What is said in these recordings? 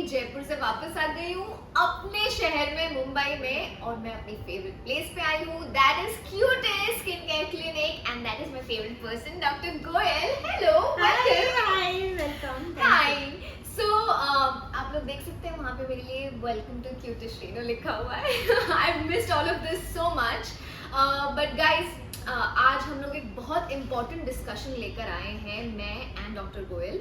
Finally Jaipur से वापस आ गई हूँ अपने शहर में मुंबई में और मैं अपनी फेवरेट प्लेस पे आई हूँ that is cutest skin care clinic and that is my favourite person doctor Goyal hello welcome hi so आप लोग देख सकते हैं वहाँ पे मेरे लिए वेलकम टू क्यूटेस्ट रेनो लिखा हुआ है I missed all of this so much but guys आज हम लोग एक बहुत इम्पॉर्टेंट डिस्कशन लेकर आए हैं मैं एंड डॉक्टर गोयल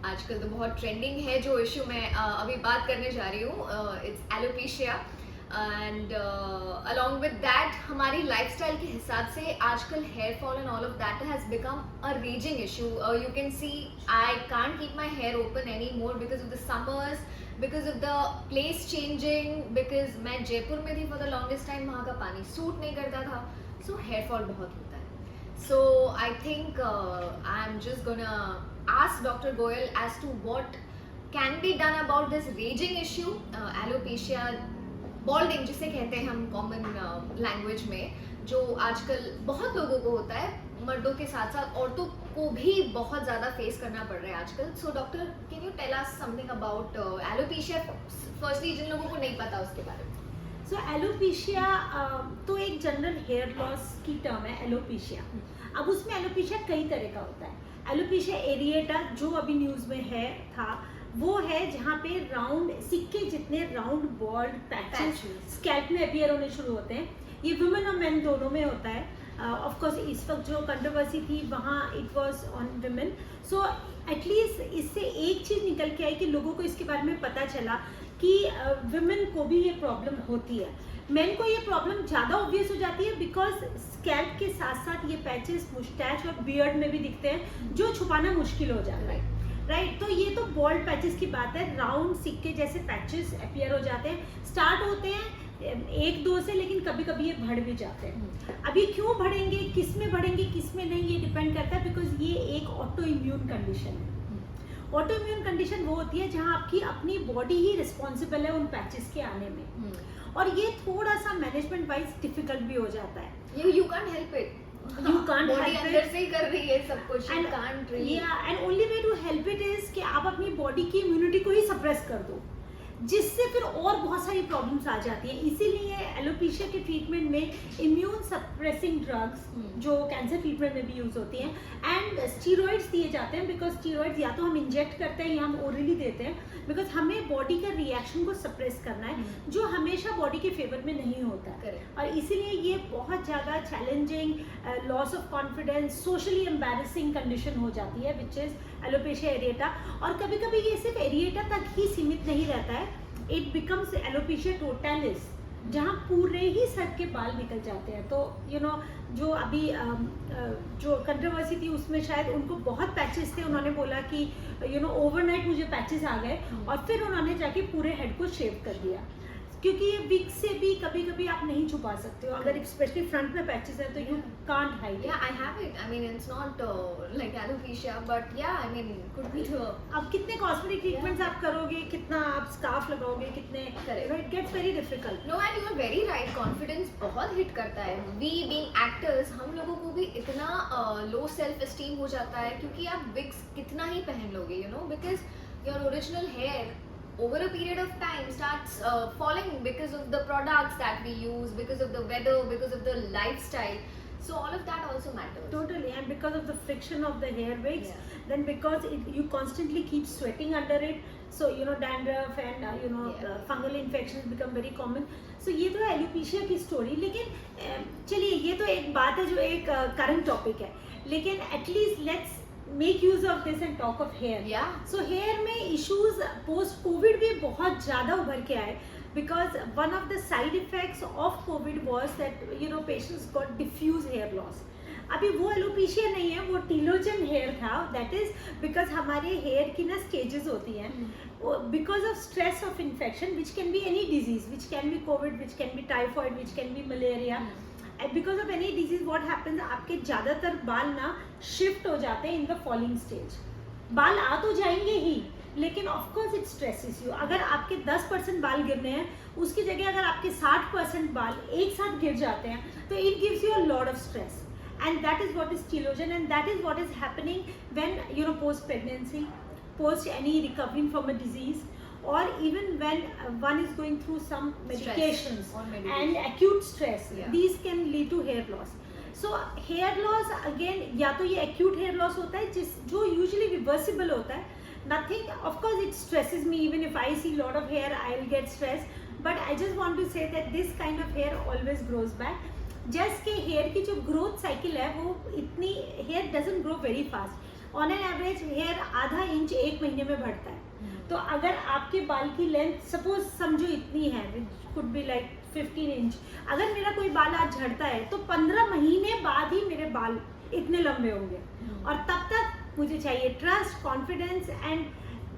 आजकल तो बहुत ट्रेंडिंग है जो इशू मैं अभी बात करने जा रही हूँ it's alopecia and along with that हमारी लाइफस्टाइल के हिसाब से आजकल hair fall and all of that has become a raging issue you can see I can't keep my hair open any more because of the summers because of the place changing because मैं जयपुर में थी for the longest time वहाँ का पानी suit नहीं करता था so here fall बहुत होता है so I think I am just gonna ask Dr. Goyal as to what can be done about this raging issue alopecia balding जिसे कहते हैं हम कॉमन लैंग्वेज में जो आजकल बहुत लोगों को होता है मर्दों के साथ साथ औरतों को भी बहुत ज़्यादा फेस करना पड़ रहा है आजकल so doctor can you tell us something about alopecia firstly जिन लोगों को नहीं पता उसके बारे में सो एलोपेशिया तो एक जनरल हेयर लॉस की टर्म है एलोपेशिया अब उसमें एलोपेशिया कई तरह का होता है एलोपेशिया एरिएटा जो अभी न्यूज़ में है था वो है जहाँ पे राउंड सिक्के जितने राउंड बॉल्ड पैचेस स्कैल्प में अपीयर होने शुरू होते हैं ये वुमेन और मेन दोनों में होता है ऑफ कोर्स इस वक्त जो कंट्रोवर्सी थी वहाँ it was on women so at least इससे एक चीज़ निकल के आई कि लोगों को इसके बारे में पता चला कि वुमेन को भी ये प्रॉब्लम होती है मेन को ये प्रॉब्लम ज़्यादा ऑब्वियस हो जाती है बिकॉज स्कैल्प के साथ साथ ये पैचेस मुस्टैच और बियर्ड में भी दिखते हैं जो छुपाना मुश्किल हो जाता है राइट तो ये तो बॉल्ड पैचेस की बात है राउंड सिक्के जैसे पैचेस अपीयर हो जाते हैं स्टार्ट होते हैं एक दो से लेकिन कभी कभी ये बढ़ भी जाते हैं अभी क्यों बढ़ेंगे किस में बढ़ेंगे किस में नहीं ये डिपेंड करता है बिकॉज ये एक ऑटो इम्यून कंडीशन है ऑटो इम्यून कंडीशन वो होती है जहाँ आपकी अपनी बॉडी ही रिस्पॉन्सिबल है उन पैचेस के आने में और ये थोड़ा सा मैनेजमेंट वाइज डिफिकल्ट भी हो जाता है you can't help it you can't body अंदर से ही कर रही है सब कुछ and can't really and only way to help it is कि आप अपनी बॉडी की इम्यूनिटी को ही सप्रेस कर दो जिससे फिर और बहुत सारी प्रॉब्लम्स आ जाती हैं इसीलिए एलोपेशिया के ट्रीटमेंट में इम्यून सप्रेसिंग ड्रग्स जो कैंसर ट्रीटमेंट में भी यूज होती हैं एंड स्टीरॉइड्स दिए जाते हैं बिकॉज स्टीरॉइड्स या तो हम इंजेक्ट करते हैं या हम ओरली देते हैं बिकॉज हमें बॉडी का रिएक्शन को सप्रेस करना है जो हमेशा बॉडी के फेवर में नहीं होता है और इसीलिए ये बहुत ज़्यादा challenging loss of confidence socially embarrassing condition हो जाती है विच इज़ एलोपेशिया एरिएटा और कभी कभी ये सिर्फ एरिएटा तक ही सीमित नहीं रहता है इट बिकम्स एलोपेशिया टोटलिस जहाँ पूरे ही सर के बाल निकल जाते हैं तो यू नो जो अभी जो कंट्रोवर्सी थी उसमें शायद उनको बहुत पैचेस थे उन्होंने बोला कि यू नो ओवरनाइट मुझे पैचेस आ गए और फिर उन्होंने जाके पूरे हेड को शेव कर दिया क्योंकि ये विग से भी कभी कभी आप नहीं छुपा सकते हो अगर स्पेशली फ्रंट में पैचेस है तो यू कांट हाइड या I have it I mean it's not like alopecia but या आई मीन कुड बी अब कितने कॉस्मेटिक ट्रीटमेंट्स आप करोगे कितना आप स्कार्फ लगाओगे कितने it gets very difficult no and you are very right confidence बहुत हिट करता है वी बीइंग एक्टर्स हम लोगों को भी इतना लो सेल्फ एस्टीम हो जाता है क्योंकि आप विग्स कितना ही पहन लोगे you know because your original hair over a period of time starts falling because of the products that we use because of the weather because of the lifestyle so all of that also matters totally and because of the friction of the hair wigs then because you constantly keep sweating under it so you know dandruff and you know fungal infections become very common so ये तो alopecia की story लेकिन चलिए ये तो एक बात है जो एक करंट टॉपिक है लेकिन at least let's make use of this and talk of hair so hair में इश्यूज पोस्ट कोविड भी बहुत ज़्यादा उभर के आए because one of the side effects of covid was that you know patients got diffuse hair loss अभी वो alopecia नहीं है वो टीलोजन हेयर था दैट इज बिकॉज हमारे हेयर की ना स्टेजेस होती हैं because of stress of infection which can be any disease which can B Covid which can B typhoid which can B malaria because of any disease what happens आपके ज़्यादातर बाल ना shift हो जाते हैं इन द फॉलिंग स्टेज बाल आ तो जाएंगे ही लेकिन ऑफकोर्स इट स्ट्रेसेस यू अगर आपके 10% बाल गिरने हैं उसकी जगह अगर आपके 60% बाल एक साथ गिर जाते हैं तो it gives you a lot of stress and that is what is telogen and that is what is happening when you know post pregnancy post any recovering from a disease or even when one is going through some medications or and medication. acute stress, Yeah. these can lead to hair loss. So hair loss again, या तो ये acute hair loss होता है जो usually reversible होता है. Nothing, of course it stresses me. Even if I see a lot of hair, I'll get stressed. But I just want to say that this kind of hair always grows back. Just के hair की जो growth cycle है वो इतनी, hair doesn't grow very fast. On an average hair आधा inch एक महीने में बढ़ता है. तो अगर आपके बाल की लेंथ सपोज समझो इतनी है, which could be like 15 inch, अगर मेरा कोई बाल आज झड़ता है तो 15 महीने बाद ही मेरे बाल इतने लंबे होंगे. और तब तक मुझे चाहिए ट्रस्ट, कॉन्फिडेंस एंड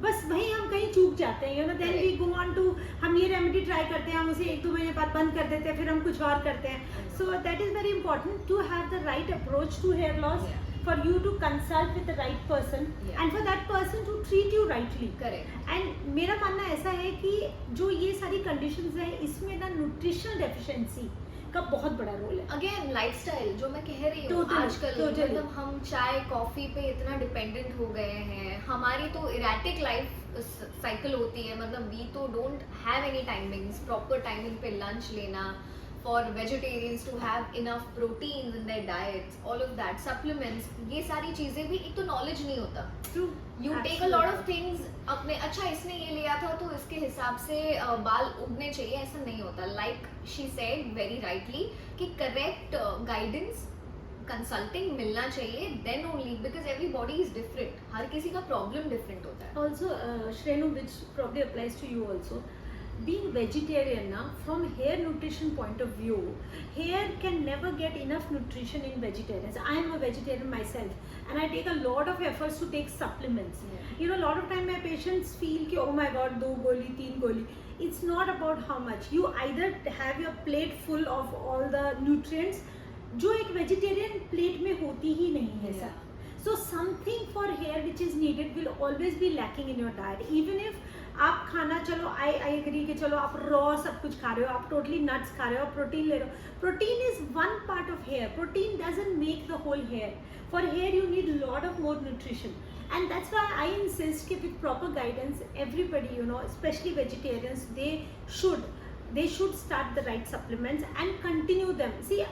बस वहीं हम कहीं चूक जाते हैं. You know, then we go on to, हम ये रेमेडी ट्राई करते हैं, हम उसे 1-2 महीने बाद बंद कर देते हैं, फिर हम कुछ और करते हैं. So that is very important to have the right approach to hair loss, for you to consult with the right person and for that person to treat you rightly. Correct. And मेरा मानना ऐसा है कि जो ये सारी conditions हैं इसमें ना nutritional deficiency का बहुत बड़ा रोल है. अगेन लाइफस्टाइल जो मैं कह रही हूँ, Totally, आजकल totally. मतलब हम चाय कॉफी पे इतना डिपेंडेंट हो गए हैं. हमारी तो इरेटिक लाइफ साइकिल होती है, मतलब वी तो don't have any timings, proper timing पे लंच लेना, for vegetarians to have enough proteins in their diets, all of that, supplements, ये सारी चीजें भी एक तो नॉलेज नहीं होता. True. You take a lot of things अपने, अच्छा इसने ये लिया था तो इसके हिसाब से बाल उगने चाहिए, ऐसा नहीं होता. Like she said very rightly कि करेक्ट गाइडेंस, कंसल्टिंग मिलना चाहिए, then only, because every body is different, हर किसी का प्रॉब्लम डिफरेंट होता है. Also, Shrenu, which probably applies to you also, being vegetarian now, from hair nutrition point of view, hair can never get enough nutrition in vegetarians. I am a vegetarian myself and I take a lot of efforts to take supplements. You know, a lot of time my patients feel कि oh my god 2 गोली 3 गोली. It's not about how much. You either have your plate full of all the nutrients जो एक vegetarian plate में होती ही नहीं है sir. So something for hair which is needed will always be lacking in your diet. Even if आप खाना, चलो I agree कि चलो आप रॉ सब कुछ खा रहे हो, आप टोटली नट्स खा रहे हो, प्रोटीन ले रहे हो. Protein is one part of hair. Protein doesn't make the whole hair. For hair you need lot of more nutrition and that's why I insist कि with proper guidance everybody, you know, especially vegetarians, they should start the right supplements and continue them. See,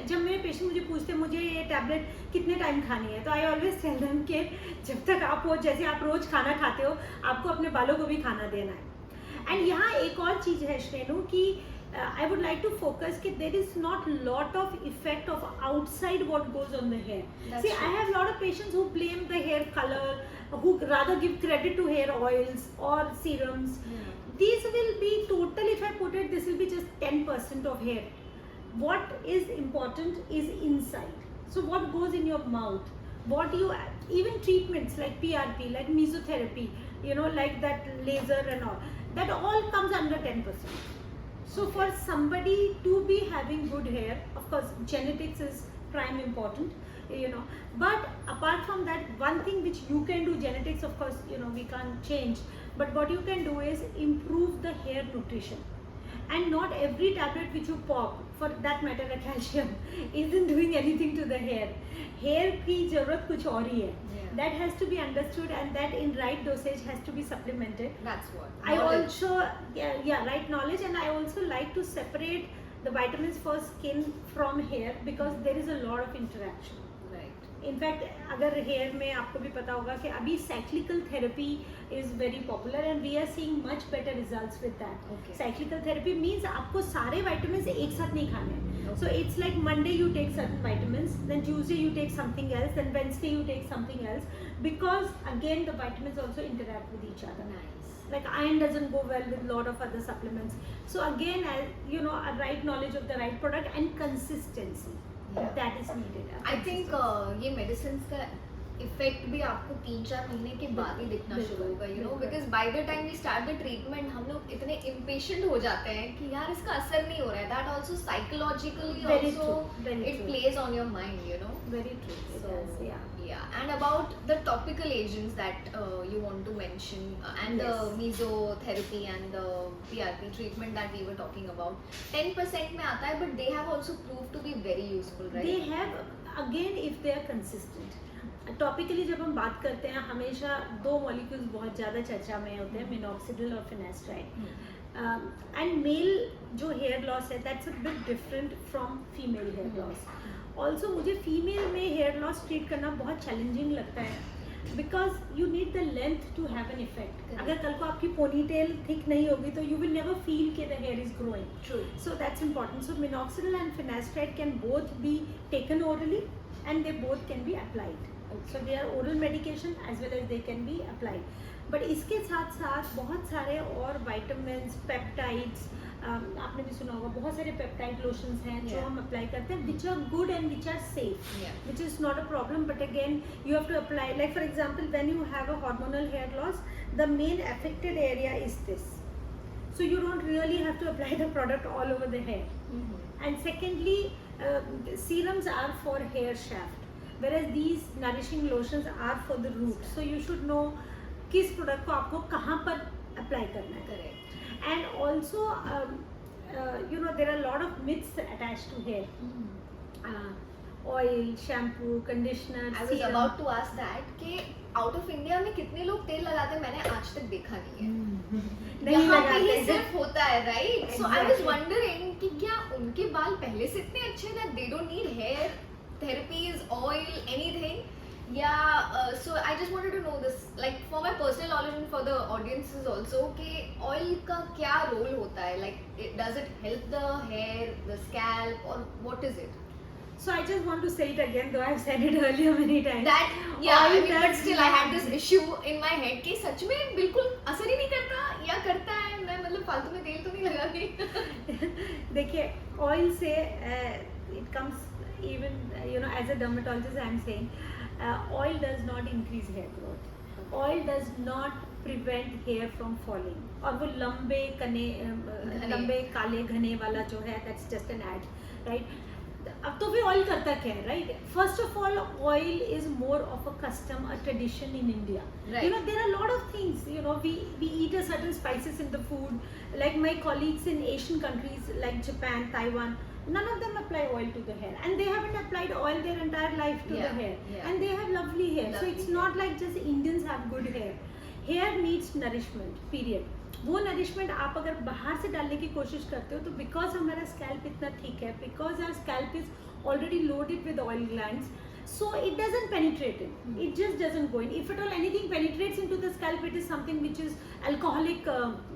जब मेरे patient मुझे पूछते हैं मुझे ये tablet कितने time खानी है, तो आई ऑलवेज टेल देम कि जब तक आप वो, जैसे आप रोज खाना खाते हो, आपको अपने बालों को भी खाना देना है. एंड यहाँ एक और चीज़ है श्रेनु कि I would like to focus कि there is not lot of effect of outside what goes on the hair. That's See, true. I have lot of patients who blame the hair color, who rather give credit to hair oils or serums. These will be total, if I put it, this will be just 10% of hair. What is important is inside. So what goes in your mouth, what you, even treatments like PRP, like mesotherapy, you know, like that laser and all, that all comes under 10%. So for somebody to be having good hair, of course genetics is prime important, you know, but apart from that, one thing which you can do, genetics of course, you know, we can't change, but what you can do is improve the hair nutrition. And not every tablet which you pop, for that matter a calcium, isn't doing anything to the hair. Hair की ज़रूरत कुछ और ही है. That has to be understood and that in right dosage has to be supplemented. That's what I knowledge. also, right knowledge, and I also like to separate the vitamins for skin from hair because there is a lot of interaction. Right. In fact अगर hair में आपको भी पता होगा कि अभी cyclical therapy is very popular and we are seeing much better results with that. Okay. Cyclical therapy means आपको सारे विटामिन्स एक साथ नहीं खाने. So it's like Monday you take certain vitamins, then Tuesday you take something else, then Wednesday you take something else, because again the vitamins also interact with each other. Nice. Like iron doesn't go well with lot of other supplements. So again, you know, a right knowledge of the right product and consistency. Yeah. That is needed. I think ये medicine का effect भी आपको 3-4 महीने के बाद ही दिखना बिल्कुल, शुरू होगा, यू नो, बिल्कुल. Because by the time we start the treatment हम लोग इतने इम्पेशेंट हो जाते हैं कि यार इसका असर नहीं हो रहा है. That also psychologically Very also true, very it true. Plays on your mind, you know. Very true. It So, does, yeah. yeah, and about the topical agents that you want to mention and Yes. the mesotherapy and the PRP treatment that we were talking about, 10% में आता है, but they have also proved to be very useful, right? They have, again, if they are consistent. Topically जब हम बात करते हैं हमेशा दो मॉलिक्यूल्स बहुत ज़्यादा चर्चा में होते हैं, मिनॉक्सिडिल और फिनेस्ट्राइड। एंड मेल जो हेयर लॉस है that's a bit different from female hair loss. Also मुझे फीमेल में हेयर लॉस ट्रीट करना बहुत चैलेंजिंग लगता है because you need the length to have an effect. अगर कल को आपकी पोनीटेल थिक नहीं होगी तो यू विल नेवर फील कि the hair is growing. True. So that's important. So minoxidil and finasteride can both be taken orally and they both can be applied. So they are oral medication as well as they can be applied. But इसके साथ साथ बहुत सारे और vitamins, peptides, आपने भी सुना होगा बहुत सारे पेप्टाइड लोशंस हैं जो Yeah. हम अप्लाई करते हैं which are good and which are safe, Yeah. which is not a problem. But again you have to apply, like for example when you have a hormonal hair loss, the main affected area is this, so you don't really have to apply the product all over the hair. And secondly, serums are for hair shaft, whereas these nourishing lotions are for the root. So you should know किस product को आपको कहाँ पर apply करना है. Correct. And also you know there are a lot of myths attached to hair. Oil, shampoo, conditioner, I was serum. about to ask that कि out of India में कितने लोग तेल लगाते हैं, मैंने आज तक देखा नहीं है. नहीं यहाँ पे ही लगाते सिर्फ होता है, right? So I was Exactly. Wondering कि क्या उनके बाल पहले से इतने अच्छे हैं that they don't need hair therapies, oil, anything? Yeah, so I just wanted to know this, like for my personal knowledge and for the audiences also, कि oil का क्या role होता है? Like does it help the hair, the scalp, or what is it? So I just want to say it again, though I've said it earlier many times. That yeah, Oil I mean, but does still I had not- this issue in my head कि सच में बिल्कुल असर ही नहीं करता या करता है, मैं मतलब फालतू में तेल तो नहीं लगाती. देखिए ऑयल से it comes even you know as a dermatologist I am saying oil does not increase hair growth. Oil does not prevent hair from falling. और वो लंबे लंबे काले घने वाला जो है that's just an ad, right? अब तो भी ऑयल करता क्या है, right? First of all oil is more of a custom, a tradition in India. You know there are a lot of things, you know, we eat a certain spices in the food, like my colleagues in Asian countries like Japan, Taiwan, none of them apply oil to the hair and they haven't applied oil their entire life to the hair, and they have lovely hair. So it's not like just Indians have good hair. Hair needs nourishment, period. वो nourishment आप अगर बाहर से डालने की कोशिश करते हो तो बिकॉज हमारा स्कैल्प इतना थिक है, because our scalp is already loaded with oil glands, so it doesn't penetrate it. It just doesn't go in. If at all anything penetrates into the scalp, it is something which is alcoholic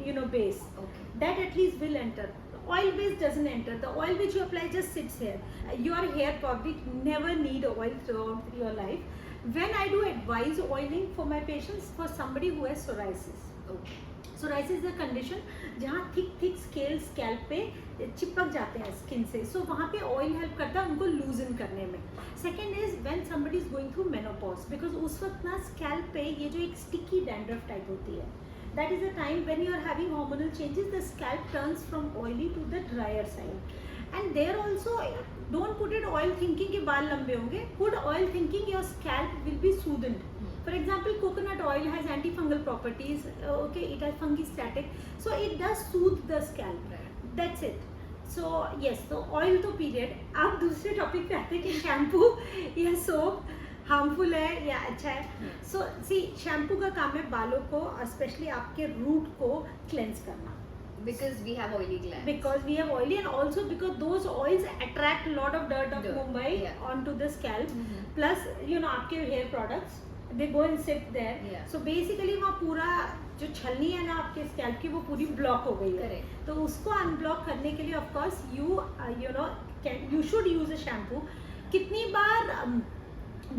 you know base. Okay. That at least will enter. Oil base doesn't enter. The oil which you apply just sits here. Your hair probably never need oil throughout your life. When I do advise oiling for my patients, for somebody who has psoriasis. Okay. Psoriasis is a condition जहाँ thick scale scalp पे चिपक जाते हैं skin से, सो वहाँ पे oil help करता है उनको लूजन करने में. Second is when somebody is going through menopause, because उस वक्त ना स्कैल्प पे ये जो एक स्टिकी डैंड्रफ टाइप होती है, that is a time when you are having hormonal changes, the scalp turns from oily to the dryer side. And there also don't put it oil thinking के बाल लंबे होंगे, put oil thinking your scalp will be soothened. For example, coconut oil has antifungal properties. Okay, it has fungistatic, so it does soothe the scalp. Right. That's it. So yes, so oil तो period. अब दूसरे topic पे आते हैं कि shampoo या soap harmful है या अच्छा है. So see, शैम्पू का काम है बालों को, स्पेशली आपके रूट को क्लेंस करना. Because we have oily glands. Because we have oily, and also because those oils attract a lot of dirt of Dirt, Mumbai yeah. onto the scalp. Mhm. Plus you know आपके hair products, they go and sit there. Yeah. So basically वहाँ पूरा जो छलनी है ना आपके scalp की वो पूरी ब्लॉक हो गई है. Correct. तो उसको अनब्लॉक करने के लिए of course you know you should use a shampoo. कितनी बार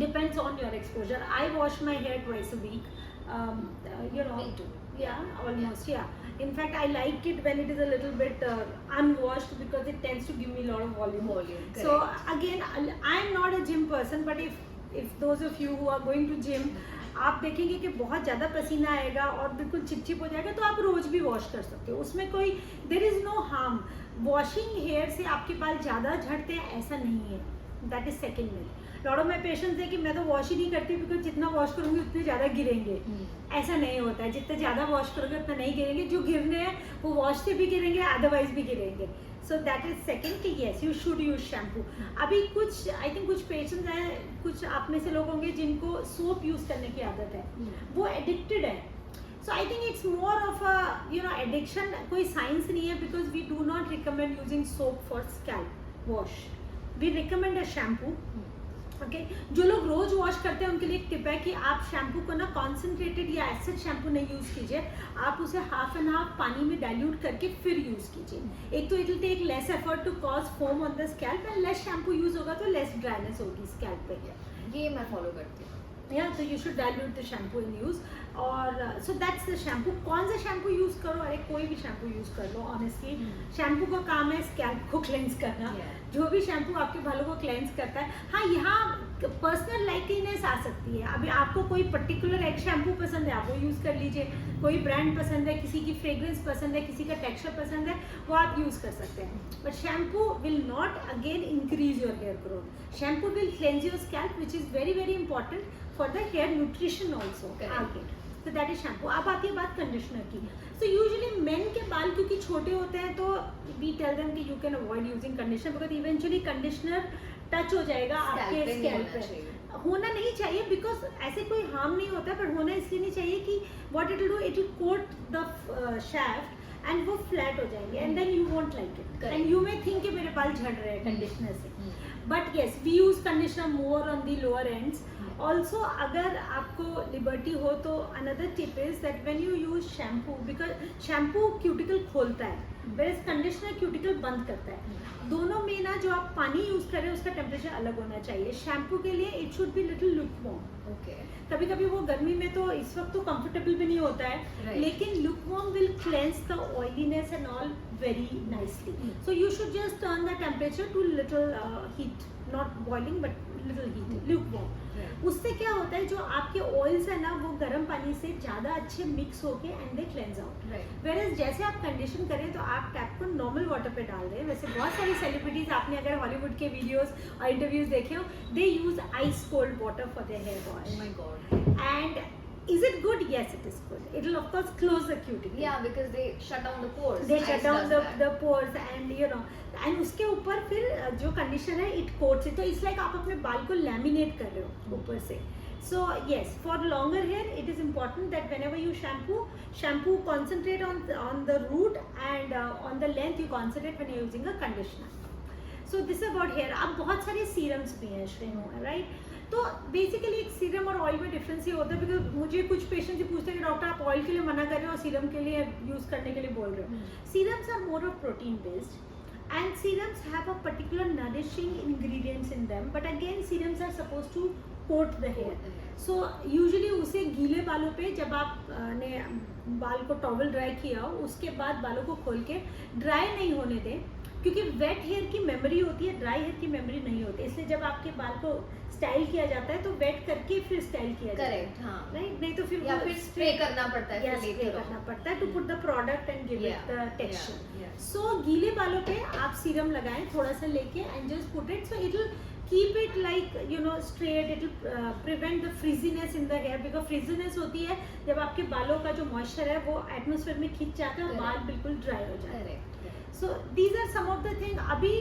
depends on your exposure. I wash my hair twice a week. You know. Me too. Yeah, almost. Yeah. In fact, I like it when it is a little bit unwashed because it tends to give me a lot of volume. Volume, So correct. again, I'm not a gym person, but if those of you who are going to gym, आप देखेंगे कि बहुत ज़्यादा पसीना आएगा और बिल्कुल चिपचिप हो जाएगा, तो आप रोज भी वॉश कर सकते हो, उसमें कोई there is no harm. Washing hair से आपके बाल ज़्यादा झड़ते हैं ऐसा नहीं है. That is second myth. Lot of my patients है कि मैं तो वॉश ही नहीं करती बिकॉज जितना वॉश करूँगी उतने ज़्यादा गिरेंगे. ऐसा नहीं होता है, जितने ज़्यादा वॉश करोगे उतना नहीं गिरेंगे. जो गिरने हैं वो वॉश से भी गिरेंगे, अदरवाइज भी गिरेंगे. सो दैट इज सेकंड कि yes you should use shampoo. अभी कुछ आई थिंक कुछ पेशेंट्स हैं, कुछ आप में से लोग होंगे जिनको सोप यूज करने की आदत है, वो एडिक्टेड है. So I think it's more of a addiction. कोई साइंस नहीं है because we do not recommend using soap for scalp wash. We recommend a shampoo. Okay? जो लोग रोज वॉश करते हैं उनके लिए एक टिप है कि आप शैम्पू को ना कॉन्सेंट्रेटेड या एसिड शैम्पू नहीं यूज कीजिए, आप उसे हाफ एंड हाफ पानी में डाइल्यूट करके फिर यूज कीजिए. एक तो it will take less effort to cause foam on the scalp and less shampoo use होगा तो लेस ड्राइनेस होगी स्कैल्प पे. ये मैं फॉलो करती हूँ. Yeah, so you should dilute the shampoo in use. और so that's the shampoo. कौन सा शैम्पू यूज करो, अरे कोई भी शैम्पू यूज कर लो. ऑनेस्टली शैम्पू का काम है स्कैल्प को क्लेंस करना. जो भी शैम्पू आपके बालों को क्लेंस करता है. हाँ, यहाँ पर्सनल लाइकलीनेस आ सकती है. अभी आपको कोई पर्टिकुलर एक शैम्पू पसंद है, आप वो यूज कर लीजिए. कोई ब्रांड पसंद है, किसी की फ्रेग्रेंस पसंद है, किसी का टेक्सचर पसंद है, वो आप यूज कर सकते हैं. But shampoo will not again increase your hair growth. Shampoo will cleanse your scalp which is very very important for the hair nutrition also. आगे so that is shampoo. अब आती है बात कंडीशनर की. So usually men के बाल क्योंकि छोटे होते हैं तो we tell them कि you can avoid using conditioner because eventually conditioner touch हो जाएगा आपके स्कैल्प पे. होना नहीं चाहिए because ऐसे कोई हार्म नहीं होता, पर होना इसलिए नहीं चाहिए कि what it will do, it will coat the shaft and वो फ्लैट हो जाएंगे and then you won't like it. And you may think कि मेरे बाल झड़ रहे हैं कंडीशनर से. But yes, we use conditioner more on the lower ends. Also, अगर आपको लिबर्टी हो तो another tip is that when you use shampoo, because shampoo cuticle खोलता है, whereas conditioner cuticle बंद करता है. दोनों में ना जो आप पानी यूज कर रहे हैं उसका टेम्परेचर अलग होना चाहिए. शैम्पू के लिए it should be little lukewarm. Okay. कभी कभी वो गर्मी में तो इस वक्त तो कंफर्टेबल भी नहीं होता है, लेकिन lukewarm will cleanse the oiliness and all very nicely. So you should just turn the temperature to little heat, not boiling but little heat, lukewarm. उससे क्या होता है, जो आपके ऑयल्स है ना वो गर्म पानी से ज़्यादा अच्छे मिक्स होके and they cleanse out. Whereas जैसे आप कंडीशन करें तो आप टैप को नॉर्मल वाटर पे डाल दें. वैसे बहुत सारी सेलिब्रिटीज आपने अगर हॉलीवुड के वीडियोस और इंटरव्यूज देखे हो, they use ice cold water for their hair wash. Oh my god. And is it good? Yes, it is good. It will of course close the cuticle. Yeah, because they shut down the pores. They Ice shut down does the pores and and उसके ऊपर फिर जो conditioner है it quotes it. तो it's like आप अपने बाल को लैमिनेट कर रहे हो ऊपर से. So yes, for longer hair, it is important that whenever you shampoo concentrate on the root and on the length you concentrate when you're using a conditioner. So this is about hair. अब बहुत सारे serums भी हैं Shrenu, right? तो basically एक serum और oil में difference ये होता है, बिकॉज मुझे कुछ पेशेंट से पूछते हैं कि डॉक्टर आप ऑयल के लिए मना कर रहे हो और सीरम के लिए यूज करने के लिए बोल रहे हो. Serums are more of protein based and serums have a particular nourishing ingredients in them, but again serums are suppose to coat the hair. So usually उसे गीले बालों पे जब आप ने बाल को टॉवल ड्राई किया हो उसके बाद बालों को खोल के ड्राई नहीं होने दें, क्योंकि वेट हेयर की मेमोरी होती है, ड्राई हेयर की मेमोरी नहीं होती. इसलिए जब आपके बाल को स्टाइल किया जाता है तो वेट करके फिर स्टाइल किया जाता है. करेक्ट. हाँ. राइट. नहीं तो फिर या फिर स्प्रे करना पड़ता है. स्प्रे करना पड़ता है to put the product and give it the texture. Yeah. So गीले बालों पे आप सीरम लगाएं थोड़ा सा लेके and just put it. So it will keep it like straight. It will prevent the frizziness in the hair, because frizziness होती है जब आपके बालों का जो मॉइस्चर है वो एटमॉस्फेयर में खिंच जाता है और बाल बिल्कुल ड्राई हो जाते हैं. So these are some of the thing. अभी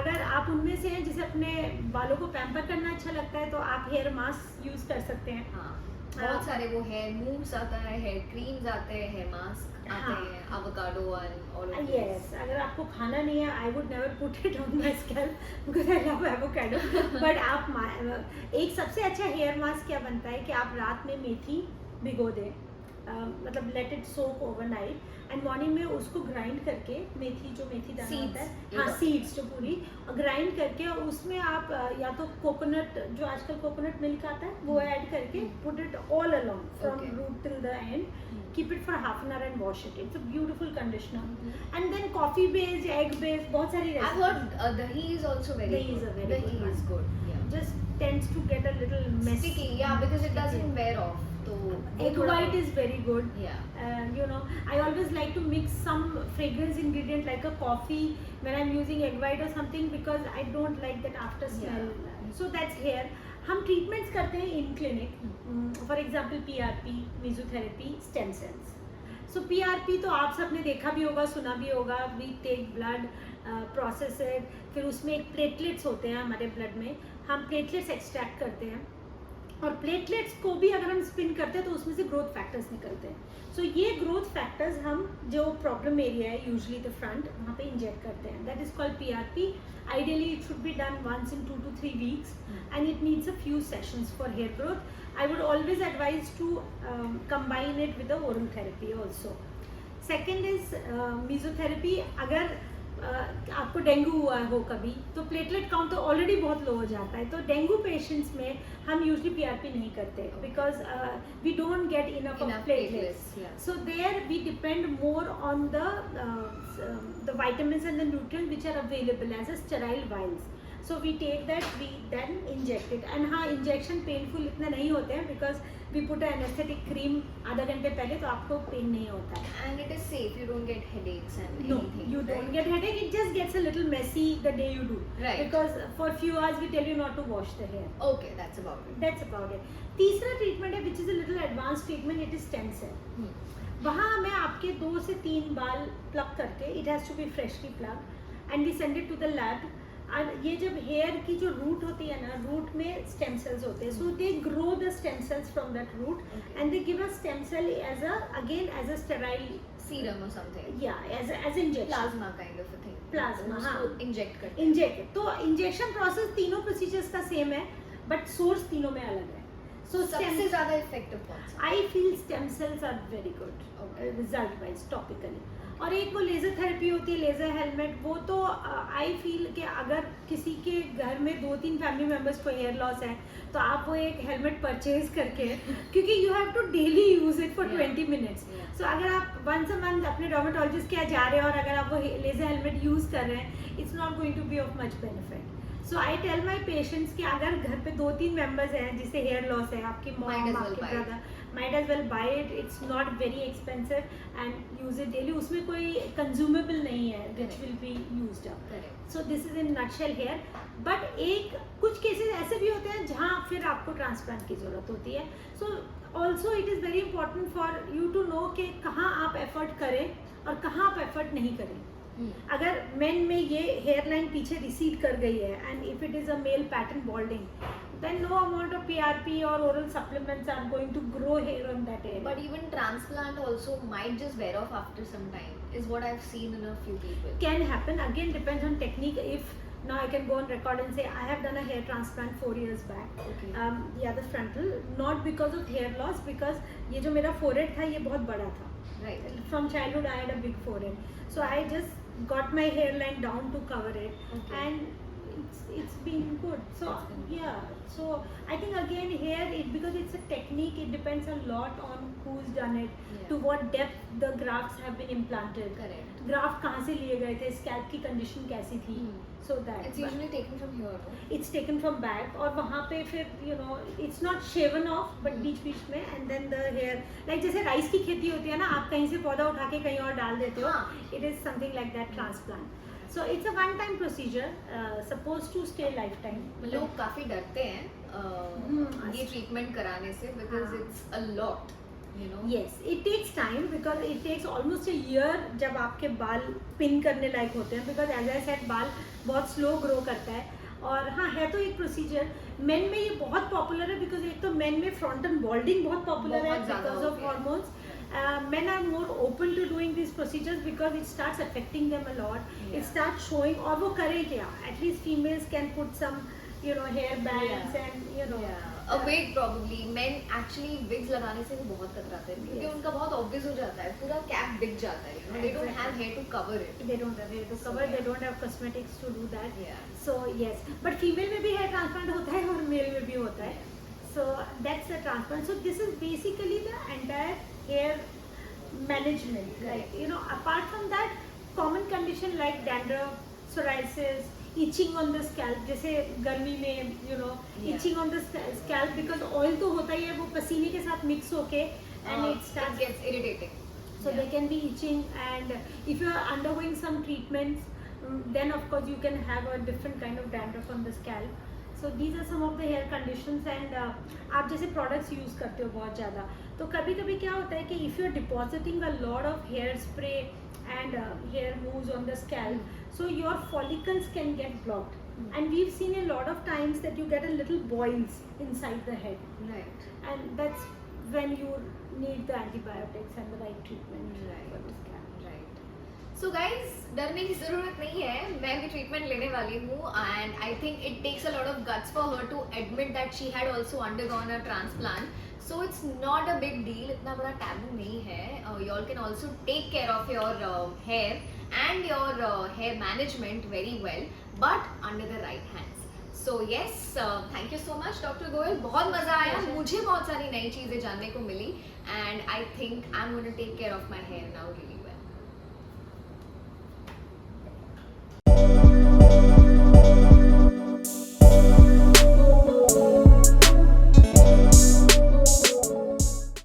अगर आप उनमें से हैं जिसे अपने बालों को पैम्पर करना अच्छा लगता है तो आप हेयर मास्क यूज कर सकते हैं. हाँ. बहुत सारे वो हेयर मूव्स आता है, हेयर क्रीम्स आते हैं, हेयर मास्क आते हैं, avocado and all of yes. अगर आपको खाना नहीं है, I would never put it on my scalp because I love avocado. But आप एक सबसे अच्छा हेयर मास्क क्या बनता है कि आप रात में मेथी भिगो दें, मतलब let it soak overnight and morning में उसको ग्राइंड करके जो मेथी दाना होता है, हाँ सीड्स जो पूरी ग्राइंड करके, और उसमें आप या तो कोकोनट, जो आजकल कोकोनट मिल्क आता है वो ऐड करके put it all along from root till the end, keep it for half an hour and wash it. It's a beautiful conditioner. And then coffee based, egg based, बहुत सारी I've heard dahi is also very dahi good. is a very dahi good is good. Yeah. just tends to get a little messy. Sticky, yeah, because it doesn't wear off. So Egg white is very good. Yeah. I always like to mix some fragrance ingredient like a coffee when I'm using egg white or something, because I don't like that after smell. Yeah. So that's hair. हम treatments करते हैं in clinic, for example PRP, mesotherapy, stem cells. So PRP तो आप सबने देखा भी होगा, सुना भी होगा. We take blood, process it, फिर उसमें एक प्लेटलेट्स होते हैं हमारे ब्लड में, हम प्लेटलेट्स एक्सट्रैक्ट करते हैं, और प्लेटलेट्स को भी अगर हम स्पिन करते हैं तो उसमें से ग्रोथ फैक्टर्स निकलते हैं. सो ये ग्रोथ फैक्टर्स हम जो प्रॉब्लम एरिया है, यूजली द फ्रंट, वहाँ पे इंजेक्ट करते हैं. That is called PRP. Ideally, it should be done once in 2 to 3 weeks, and it needs a few sessions for hair growth. I would always advise to combine it with the oral therapy also. Second is mesotherapy. अगर आपको dengue हुआ हो कभी, तो platelet count तो already बहुत लो हो जाता है, तो डेंगू पेशेंट्स में हम यूजली पीआरपी नहीं करते, because we don't get enough of platelets. So there we depend more on the vitamins and the nutrients which are available as a sterile vials. So we take that, we then inject it. And हाँ, injection painful इतना नहीं होते हैं because we put an anesthetic cream आधा घंटे पहले, तो आपको पेन नहीं होता है. And it is safe. You don't get headaches and No, anything. you don't get headache. It just gets a little messy the day you do. Right. Because for few hours we tell you not to wash the hair. Okay, that's about it. That's about it. तीसरा treatment है which is a little advanced treatment. It is stem cell. वहाँ हमें आपके 2 से 3 बाल plug करके, it has to be freshly plugged, and we send it to the lab. और ये जब हेयर की जो रूट होती है ना, रूट में स्टेम सेल्स होते हैं, so they grow the stem cells from that root, and they give a stem cell as a sterile Serum or something. या as injection. Plasma kind of a thing. Plasma, उसको हाँ. inject करते हैं. Inject. तो injection process तीनों procedures का same है, but source तीनों में अलग है. सो सबसे ज़्यादा effective कौन सा? I feel stem cells are very good Okay. Result wise topically. और एक वो लेज़र थेरेपी होती है, लेज़र हेलमेट, वो तो आई फील कि अगर किसी के घर में 2-3 फैमिली मेम्बर्स को हेयर लॉस है, तो आप वो एक हेलमेट परचेज करके, क्योंकि you have to daily use it for 20 minutes. So अगर आप वंस अ मंथ अपने डर्मेटोलॉजिस्ट के यहाँ जा रहे हैं और अगर आप वो लेज़र हेलमेट यूज़ कर रहे हैं, it's not going to be of much benefit. So I tell my patients कि अगर घर पे 2-3 मेंबर्स हैं जिसे हेयर लॉस है, आपकी मॉम, आपके brother, might as well buy it. It's not very expensive and use it daily. उसमें कोई consumable नहीं है which will be used up. Correct. So this is in nutshell here. But एक कुछ cases ऐसे भी होते हैं जहाँ फिर आपको transplant की ज़रूरत होती है. So also it is very important for you to know कि कहाँ आप effort करें और कहाँ आप effort नहीं करें. अगर मेन में ये हेयर लाइन पीछे रिसीड कर गई है, and if it is a male pattern बॉल्डिंग, then no amount of PRP or oral supplements are going to grow hair on that area. But even transplant also might just wear off after some time, is what I've seen in a few people. Can happen, again depends on technique. If now I can go on record and say I have done a hair transplant 4 years back. Okay. Yeah, the frontal, not because of hair loss, because ये जो मेरा forehead था ये बहुत बड़ा था. Right. From childhood I had a big forehead, so I just got my hairline down to cover it. Okay. And it's been good. So yeah, so I think again here because it's a technique, it depends a lot on who's done it, to what depth the grafts have been implanted. Correct. Graft कहाँ से लिए गए थे, scalp की condition कैसी थी, so that It's usually taken from here, no? it's taken from back, और वहाँ पे फिर you know it's not shaven off, but बीच बीच में, and then the hair like जैसे राइस की खेती होती है ना, आप कहीं से पौधा उठा के कहीं और डाल देते हो, it is something like that transplant. So it's a one-time procedure, supposed to stay lifetime. लोग काफी डरते हैं ये ट्रीटमेंट कराने से, because it's a lot, you know. Yes, it takes time because it takes almost a year जब आपके बाल पिन करने लायक होते हैं, because as I said बाल बहुत slow grow करता है. और हाँ, है तो एक प्रोसीजर. मेन में ये बहुत पॉपुलर है बिकॉज एक तो मेन में फ्रंटल बॉल्डिंग बहुत पॉपुलर है because of hormones. Men are more open to doing these procedures because it starts affecting them a lot. It starts showing, और वो करें क्या? At least females can put some, you know, hair bands and you know. A wig probably. Men actually wigs लगाने से भी बहुत कतराते हैं क्योंकि उनका बहुत obvious हो जाता है, पूरा cap दिख जाता है. You know, they don't have hair to cover it. They don't have hair to cover. They don't have cosmetics to do that. Yeah. So yes, but female में भी hair transplant होता है और male में भी होता है. So that's the transplant. So this is basically the entire hair management. Like you know, apart from that, common condition like dandruff, psoriasis, itching on the scalp. जैसे गर्मी में you know itching on the scalp because oil तो होता ही है, वो पसीने के साथ mix होके and it starts. It gets irritating. So they can be itching, and if you are undergoing some treatments, then of course you can have a different kind of dandruff on the scalp. So these are some of the hair conditions and आप जैसे products use करते हो बहुत ज़्यादा, तो कभी कभी क्या होता है कि if you are depositing a lot of hair spray and hair moves on the scalp, so your follicles can get blocked. And we've seen a lot of times that you get a little boils inside the head, Right. and that's when you need the antibiotics and the right treatment Right. for the scalp. Right. So guys, डरने की ज़रूरत नहीं है, मैं भी treatment लेने वाली हूँ and I think it takes a lot of guts for her to admit that she had also undergone a transplant. So it's not a big deal, इतना बड़ा taboo नहीं है. You all can also take care of your hair and your hair management very well, but under the right hands. So yes, thank you so much Dr. Goyal. बहुत मज़ा आया, मुझे बहुत सारी नई चीज़ें जानने को मिली and I think I'm going to take care of my hair now really.